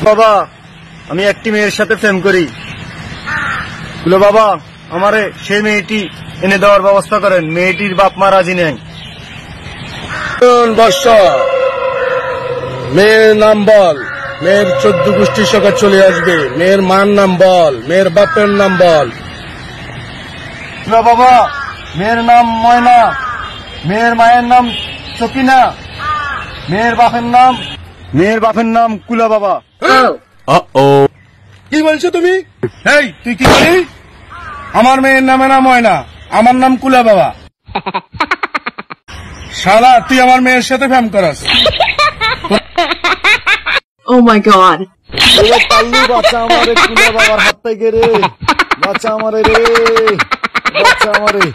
বাবা, আমি একটি মেয়ের সাথে প্রেম করি। বলো বাবা, আমারে সেই মেয়েটি এনে দেওয়ার ব্যবস্থা করেন। মেয়েটির বাপ মা রাজি নেই। মেয়ের নাম বল, মেয়ের 14 গোষ্ঠীর সঙ্গে চলে আসবে। মেয়ের মার নাম বল, মেয়ের বাপের নাম বল। বাবা, মেয়ের নাম ময়না, মেয়ের মায়ের নাম সকিনা, মেয়ের বাপের নাম কুলা বাবা। কি বলছো তুমি? এই তুই কি বলি? আমার মেয়ের নামে নাম ময়না, আমার নাম কুলা বাবা। শালা, তুই আমার মেয়ের সাথে প্রেম করাস। Oh my god. বাচ্চা আমারে কুলা বাবার হাত থেকে রে, বাচ্চা আমারে রে, বাচ্চা আমারে।